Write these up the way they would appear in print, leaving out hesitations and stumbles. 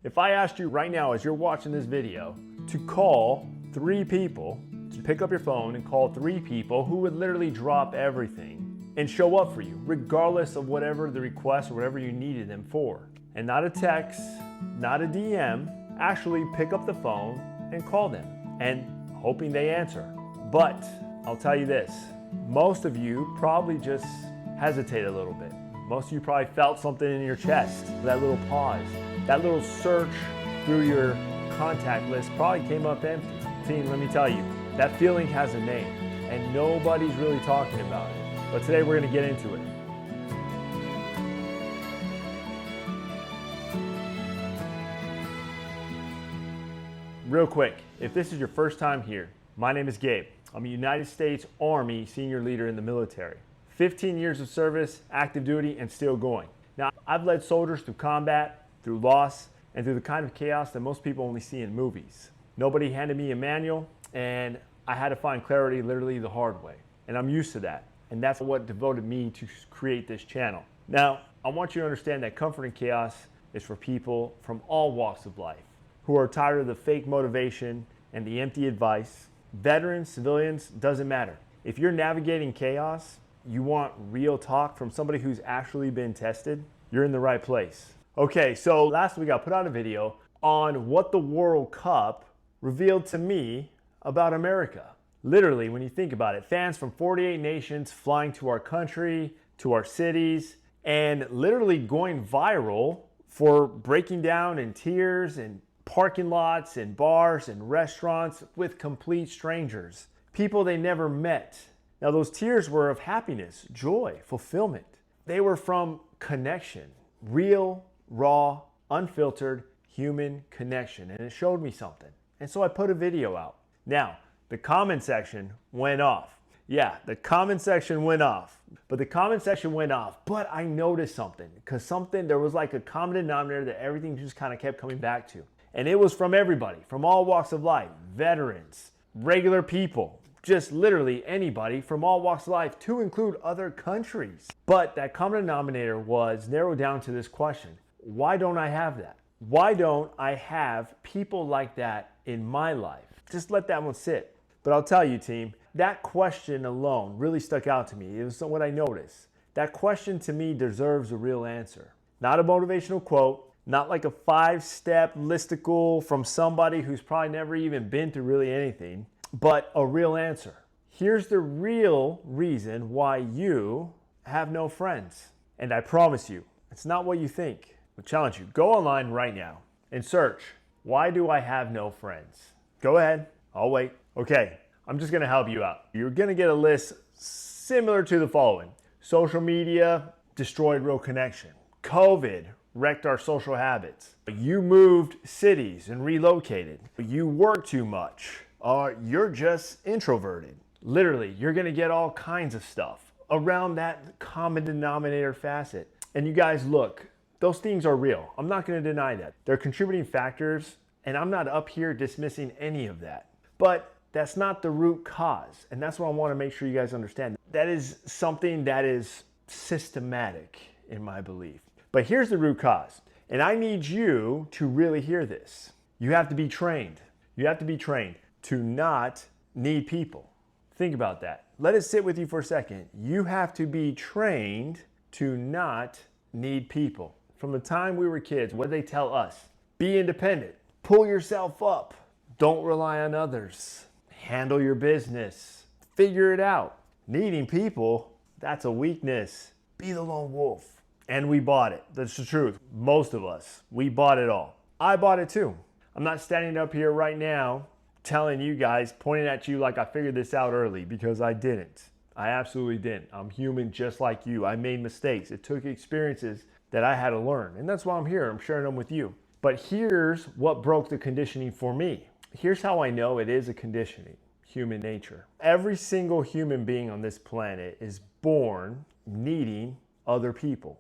If I asked you right now as you're watching this video to call 3 people, to pick up your phone and call 3 people who would literally drop everything and show up for you, regardless of whatever the request or whatever you needed them for. And not a text, not a DM, actually pick up the phone and call them and hoping they answer. But I'll tell you this, most of you probably just hesitate a little bit. Most of you probably felt something in your chest, that little pause. That little search through your contact list probably came up empty. Team, let me tell you, that feeling has a name and nobody's really talking about it. But today we're going to get into it. Real quick, if this is your first time here, my name is Gabe. I'm a United States Army senior leader in the military. 15 years of service, active duty, and still going. Now, I've led soldiers through combat, through loss, and through the kind of chaos that most people only see in movies. Nobody handed me a manual, and I had to find clarity literally the hard way. And I'm used to that. And that's what devoted me to create this channel. Now, I want you to understand that comfort in chaos is for people from all walks of life who are tired of the fake motivation and the empty advice. Veterans, civilians, doesn't matter. If you're navigating chaos, you want real talk from somebody who's actually been tested, you're in the right place. Okay, so last week I put out a video on what the World Cup revealed to me about America. Literally, when you think about it, fans from 48 nations flying to our country, to our cities, and literally going viral for breaking down in tears and parking lots and bars and restaurants with complete strangers, people they never met. Now those tears were of happiness, joy, fulfillment. They were from connection, real, raw, unfiltered human connection, and it showed me something. And so I put a video out. Now, the comment section went off. Yeah, the comment section went off. But the comment section went off, but I noticed something, because there was like a common denominator that everything just kind of kept coming back to. And it was from everybody, from all walks of life, veterans, regular people, just literally anybody from all walks of life, to include other countries. But that common denominator was narrowed down to this question: why don't I have that? Why don't I have people like that in my life? Just let that one sit. But I'll tell you, team, that question alone really stuck out to me. It was what I noticed. That question to me deserves a real answer. Not a motivational quote, not like a 5-step listicle from somebody who's probably never even been through really anything, but a real answer. Here's the real reason why you have no friends. And I promise you, it's not what you think. I challenge you, go online right now and search, why do I have no friends? Go ahead, I'll wait. Okay, I'm just gonna help you out. You're gonna get a list similar to the following. Social media destroyed real connection. COVID wrecked our social habits. You moved cities and relocated. You work too much. You're just introverted. Literally, you're gonna get all kinds of stuff around that common denominator facet. And you guys, look, those things are real. I'm not gonna deny that. They're contributing factors, and I'm not up here dismissing any of that. But that's not the root cause. And that's what I wanna make sure you guys understand. That is something that is systematic in my belief. But here's the root cause. And I need you to really hear this. You have to be trained. You have to be trained to not need people. Think about that. Let it sit with you for a second. You have to be trained to not need people. From the time we were kids, what did they tell us? Be independent. Pull yourself up. Don't rely on others. Handle your business. Figure it out. Needing people, that's a weakness. Be the lone wolf. And we bought it. That's the truth. Most of us, we bought it all. I bought it too. I'm not standing up here right now telling you guys, pointing at you like I figured this out early, because I didn't. I absolutely didn't. I'm human just like you. I made mistakes. It took experiences that I had to learn. And that's why I'm here. I'm sharing them with you. But here's what broke the conditioning for me. Here's how I know it is a conditioning. Human nature. Every single human being on this planet is born needing other people.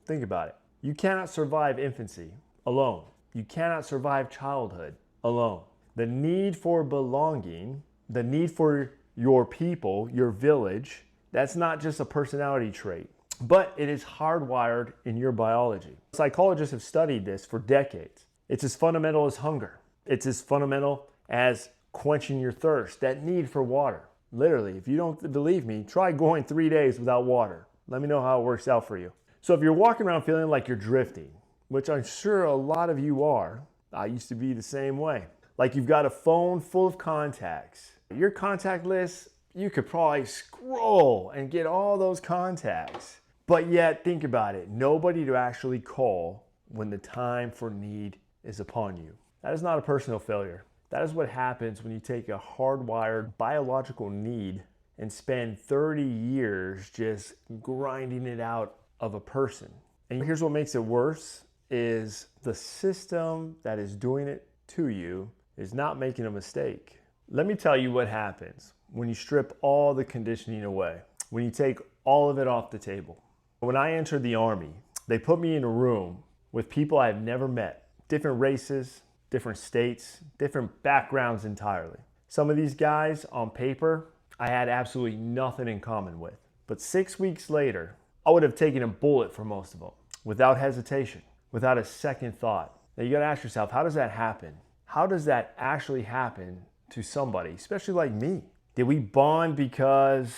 Think about it. You cannot survive infancy alone. You cannot survive childhood alone. The need for belonging, the need for your people, your village, that's not just a personality trait, but it is hardwired in your biology. Psychologists have studied this for decades. It's as fundamental as hunger. It's as fundamental as quenching your thirst, that need for water. Literally, if you don't believe me, try going 3 days without water. Let me know how it works out for you. So if you're walking around feeling like you're drifting, which I'm sure a lot of you are, I used to be the same way. Like you've got a phone full of contacts. Your contact list, you could probably scroll and get all those contacts. But yet, think about it, nobody to actually call when the time for need is upon you. That is not a personal failure. That is what happens when you take a hardwired biological need and spend 30 years just grinding it out of a person. And here's what makes it worse is the system that is doing it to you is not making a mistake. Let me tell you what happens when you strip all the conditioning away, when you take all of it off the table. When I entered the Army, they put me in a room with people I've never met, different races, different states, different backgrounds entirely. Some of these guys on paper, I had absolutely nothing in common with. But 6 weeks later, I would have taken a bullet for most of them without hesitation, without a second thought. Now you gotta ask yourself, how does that happen? How does that actually happen to somebody, especially like me? Did we bond because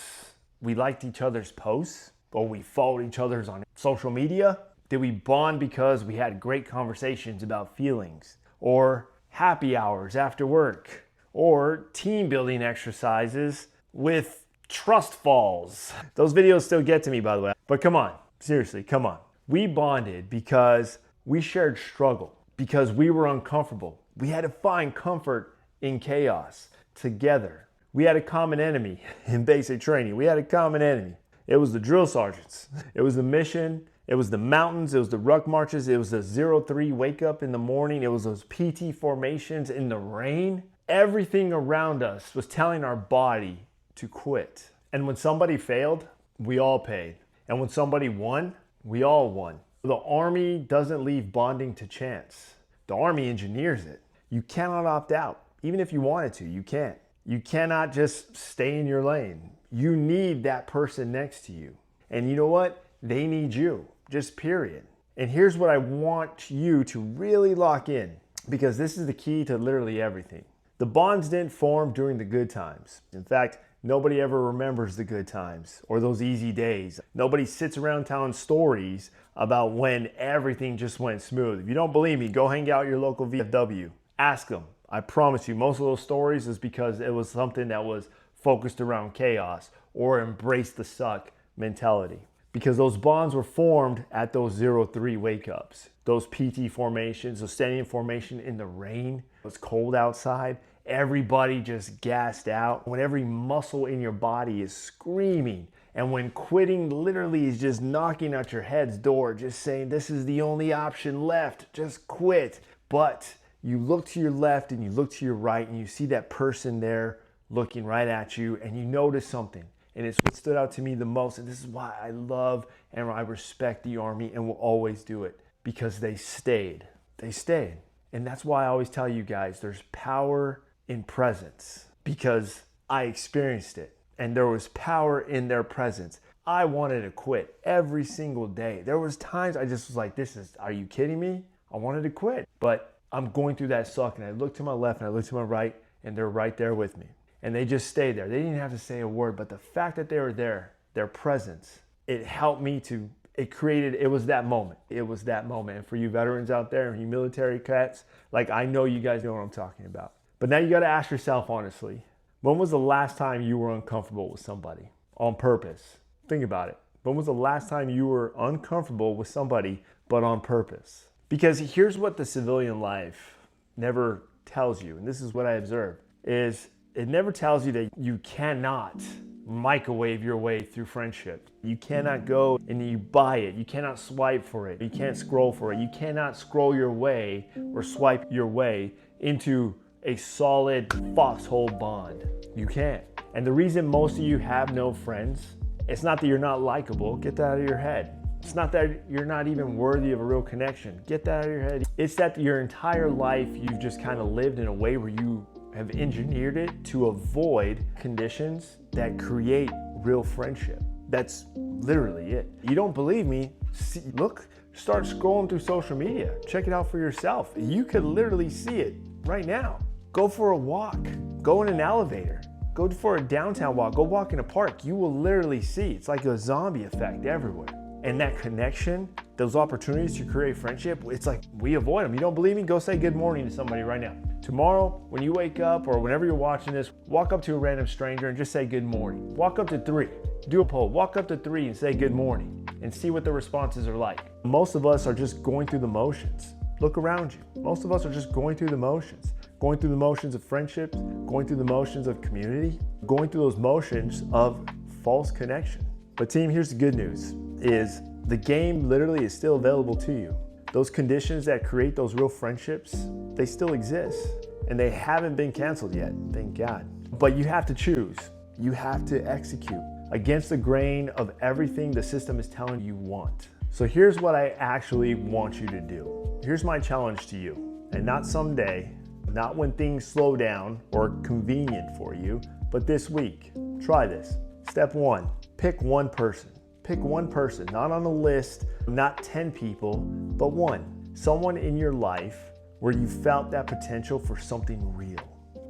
we liked each other's posts or we followed each other's on social media? Did we bond because we had great conversations about feelings or happy hours after work or team building exercises with trust falls? Those videos still get to me, by the way. But come on, seriously, come on. We bonded because we shared struggle, because we were uncomfortable. We had to find comfort in chaos together. We had a common enemy in basic training. We had a common enemy. It was the drill sergeants. It was the mission. It was the mountains. It was the ruck marches. It was the 0-3 wake up in the morning. It was those PT formations in the rain. Everything around us was telling our body to quit. And when somebody failed, we all paid. And when somebody won, we all won. The Army doesn't leave bonding to chance. The Army engineers it. You cannot opt out. Even if you wanted to, you can't. You cannot just stay in your lane. You need that person next to you. And you know what? They need you, just period. And here's what I want you to really lock in, because this is the key to literally everything. The bonds didn't form during the good times. In fact, nobody ever remembers the good times or those easy days. Nobody sits around telling stories about when everything just went smooth. If you don't believe me, go hang out at your local VFW. Ask them. I promise you, most of those stories is because it was something that was focused around chaos or embrace the suck mentality. Because those bonds were formed at those 0-3 wake-ups. Those PT formations, those standing formation in the rain. It was cold outside. Everybody just gassed out. When every muscle in your body is screaming. And when quitting literally is just knocking at your head's door, just saying, this is the only option left, just quit. But you look to your left and you look to your right and you see that person there looking right at you and you notice something. And it's what stood out to me the most. And this is why I love and I respect the Army and will always do it. Because they stayed. They stayed. And that's why I always tell you guys, there's power in presence. Because I experienced it. And there was power in their presence. I wanted to quit every single day. There was times I just was like, are you kidding me? I wanted to quit. But I'm going through that suck and I look to my left and I look to my right and they're right there with me. And they just stayed there. They didn't have to say a word, but the fact that they were there, their presence, it helped me to, it was that moment. It was that moment. And for you veterans out there and you military cats, like I know you guys know what I'm talking about. But now you got to ask yourself honestly, when was the last time you were uncomfortable with somebody on purpose? Think about it. When was the last time you were uncomfortable with somebody, but on purpose? Because here's what the civilian life never tells you, and this is what I observed, is it never tells you that you cannot microwave your way through friendship. You cannot go and you buy it. You cannot swipe for it. You can't scroll for it. You cannot scroll your way or swipe your way into a solid foxhole bond. You can't. And the reason most of you have no friends, it's not that you're not likable. Get that out of your head. It's not that you're not even worthy of a real connection. Get that out of your head. It's that your entire life you've just kind of lived in a way where you have engineered it to avoid conditions that create real friendship. That's literally it. You don't believe me? See, look Start scrolling through social media. Check it out for yourself. You could literally see it right now. Go for a walk. Go in an elevator. Go for a downtown walk. Go walk in a park. You will literally see. It's like a zombie effect everywhere. And that connection, those opportunities to create friendship, it's like we avoid them. You don't believe me? Go say good morning to somebody right now. Tomorrow, when you wake up or whenever you're watching this, walk up to a random stranger and just say good morning. Walk up to 3. Do a poll. Walk up to 3 and say good morning and see what the responses are like. Most of us are just going through the motions. Look around you. Most of us are just going through the motions. Going through the motions of friendships, going through the motions of community, going through those motions of false connection. But team, here's the good news, is the game literally is still available to you. Those conditions that create those real friendships, they still exist. And they haven't been canceled yet, thank God. But you have to choose. You have to execute against the grain of everything the system is telling you want. So here's what I actually want you to do. Here's my challenge to you. And not someday, not when things slow down or convenient for you, but this week. Try this. Step 1, pick one person. Pick one person, not on a list, not 10 people, but one. Someone in your life where you felt that potential for something real,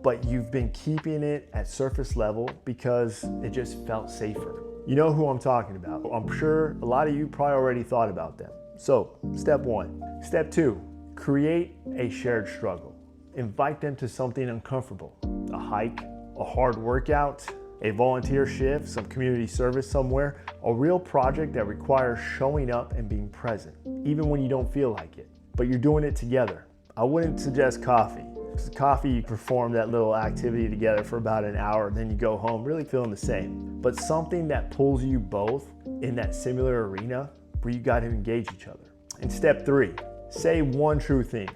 but you've been keeping it at surface level because it just felt safer. You know who I'm talking about. I'm sure a lot of you probably already thought about them. So, step 1. Step 2, create a shared struggle. Invite them to something uncomfortable, a hike, a hard workout, a volunteer shift, some community service somewhere, a real project that requires showing up and being present, even when you don't feel like it, but you're doing it together. I wouldn't suggest coffee. Because coffee, you perform that little activity together for about an hour, and then you go home really feeling the same. But something that pulls you both in that similar arena where you got to engage each other. And step 3, say one true thing.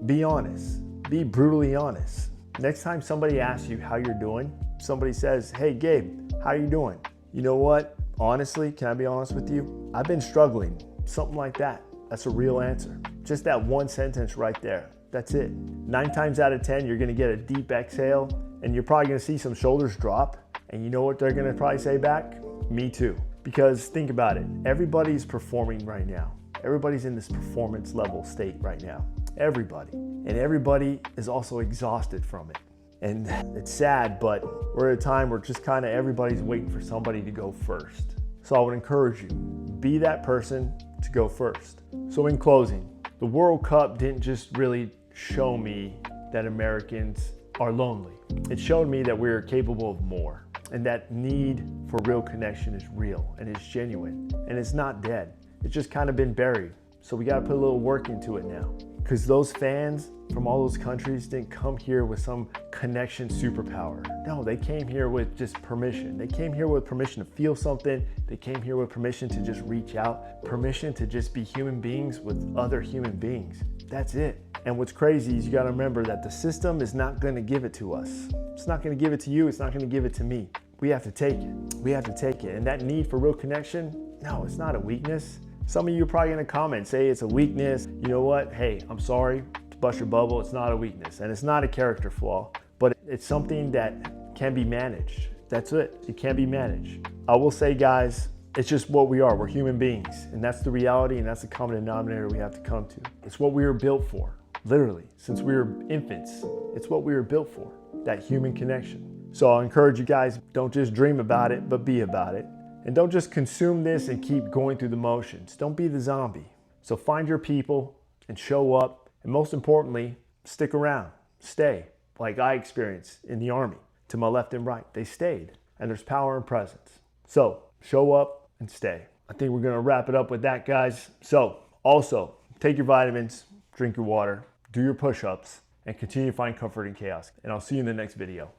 Be honest. Be brutally honest. Next time somebody asks you how you're doing, somebody says, hey Gabe, how are you doing? You know what? Honestly, can I be honest with you? I've been struggling. Something like that. That's a real answer. Just that one sentence right there. That's it. 9 times out of 10, you're gonna get a deep exhale and you're probably gonna see some shoulders drop. And you know what they're gonna probably say back? Me too. Because think about it. Everybody's performing right now. Everybody's in this performance level state right now. Everybody. And everybody is also exhausted from it. And it's sad, but we're at a time where just kind of everybody's waiting for somebody to go first. So I would encourage you, be that person to go first. So in closing, the World Cup didn't just really show me that Americans are lonely. It showed me that we're capable of more, and that need for real connection is real and it's genuine and it's not dead. It's just kind of been buried. So we got to put a little work into it now. Because those fans from all those countries didn't come here with some connection superpower. No, they came here with just permission. They came here with permission to feel something. They came here with permission to just reach out, permission to just be human beings with other human beings. That's it. And what's crazy is you got to remember that the system is not going to give it to us. It's not going to give it to you. It's not going to give it to me. We have to take it. We have to take it. And that need for real connection, no, it's not a weakness. Some of you are probably gonna comment, say it's a weakness. You know what? Hey, I'm sorry to bust your bubble. It's not a weakness and it's not a character flaw, but it's something that can be managed. That's it. It can be managed. I will say, guys, it's just what we are. We're human beings, and that's the reality, and that's the common denominator we have to come to. It's what we were built for, literally. Since we were infants, it's what we were built for, that human connection. So I'll encourage you guys, don't just dream about it, but be about it. And don't just consume this and keep going through the motions. Don't be the zombie. So find your people and show up. And most importantly, stick around, stay. Like I experienced in the Army, to my left and right, they stayed. And there's power in presence. So show up and stay. I think we're gonna wrap it up with that, guys. So also, take your vitamins, drink your water, do your push-ups, and continue to find comfort in chaos. And I'll see you in the next video.